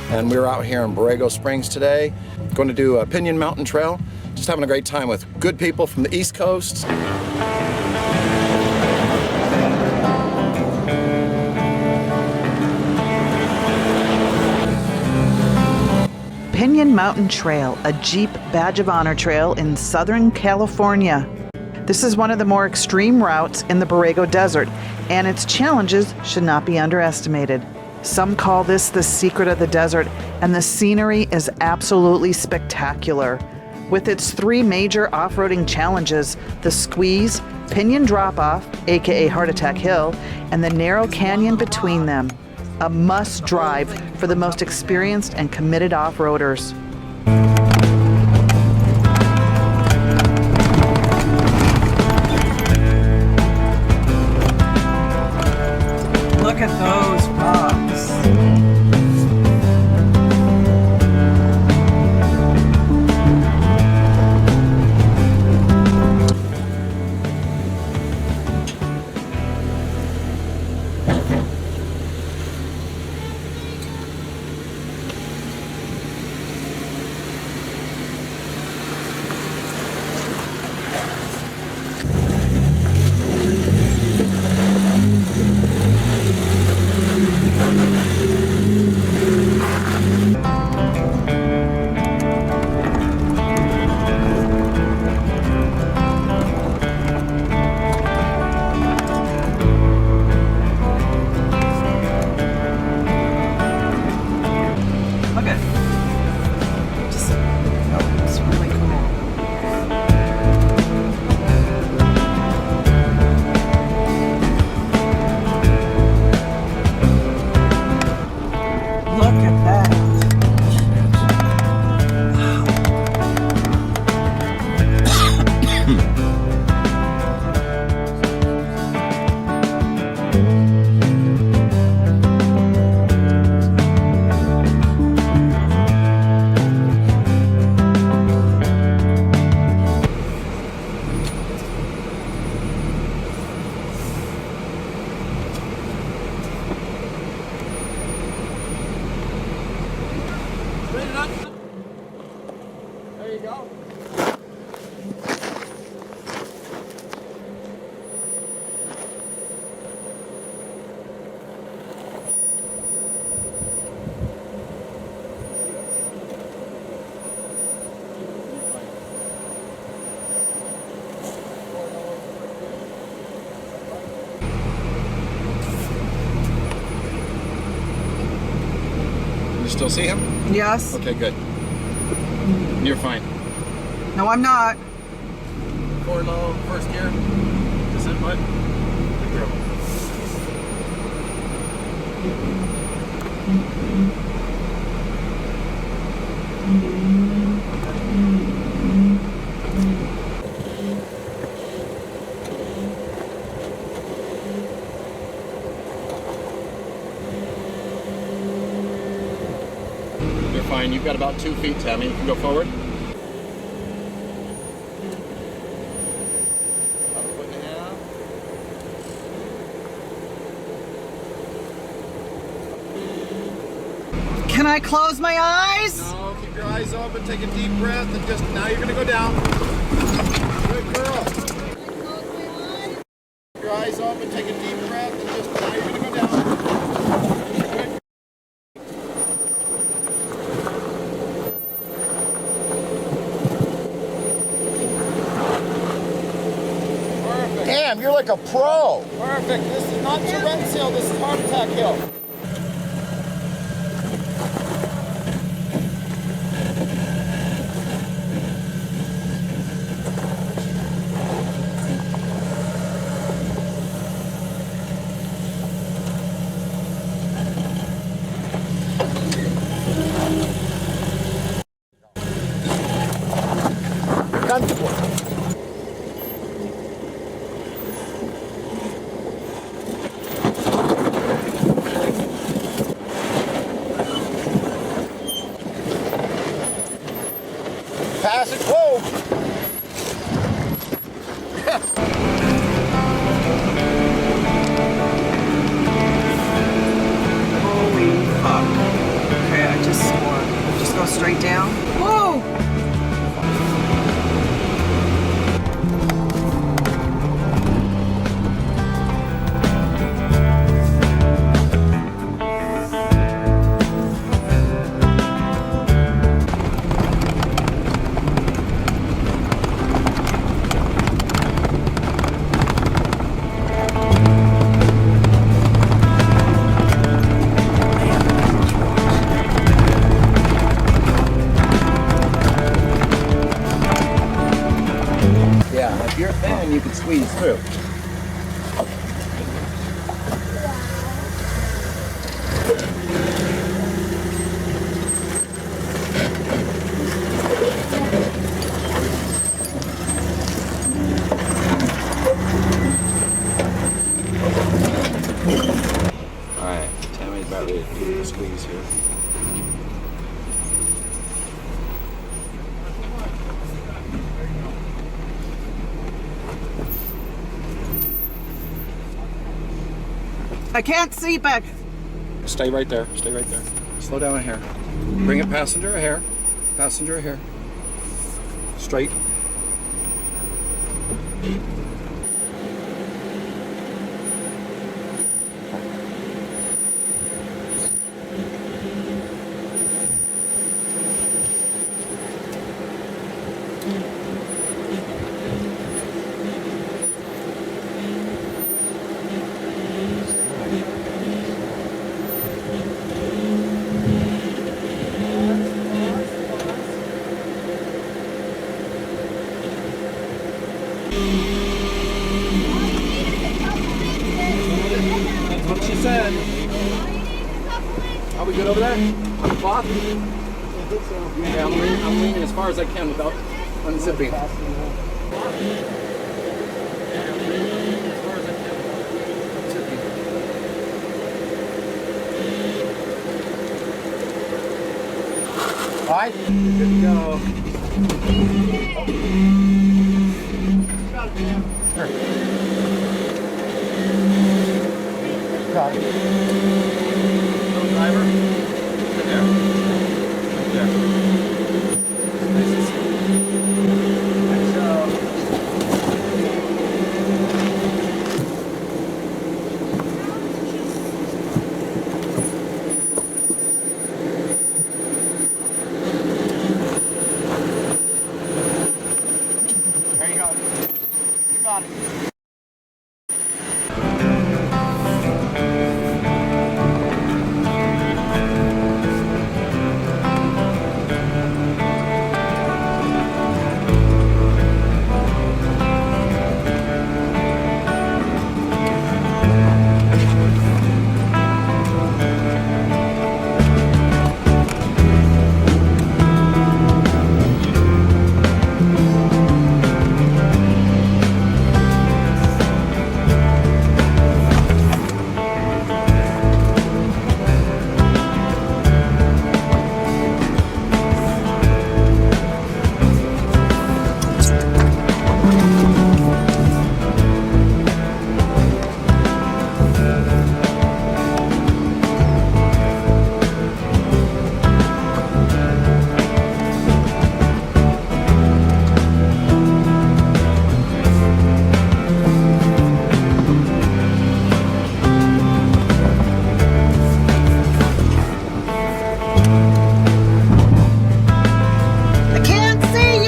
and we're out here in Borrego Springs today. Going to do a Pinyon Mountain Trail. Just having a great time with good people from the East Coast. Pinyon Mountain Trail, a Jeep Badge of Honor trail in Southern California. This is one of the more extreme routes in the Borrego Desert, and its challenges should not be underestimated. Some call this the secret of the desert, and the scenery is absolutely spectacular. With its three major off-roading challenges, the Squeeze, Pinyon Drop-Off, aka Heart Attack Hill, and the narrow canyon between them. A must-drive for the most experienced and committed off-roaders. Look at those rocks. There you go. You still see him? Yes. Okay, good. You're fine. No, I'm not. Forward low, first gear. Descent button. Good girl. You're fine. You've got about 2 feet, Tammy. You can go forward. Can I close my eyes? No, keep your eyes open, take a deep breath, and just, now you're gonna go down. Good girl. Keep your eyes open, take a deep breath, and just, now you're gonna go down. Good. Perfect. Damn, you're like a pro. Perfect. This is not Tourette's Hill, this is Heart Attack Hill. Comfortable. Passage, whoa! Holy fuck. Okay, I just straight down. Whoa! Yeah, if you're thin, you can squeeze through. Alright, Tammy's about ready to do the squeeze here. I can't see back. Stay right there, stay right there. Slow down a hair. Bring it passenger a hair. Passenger a hair. Straight. That's what she said. Are we good over there? On the cloth? Okay, I'm leaning as far as I can without unzipping. All right, good to go. Got it. No driver. Right there. Right there. Nice and slow. Like so. There you go. You got it.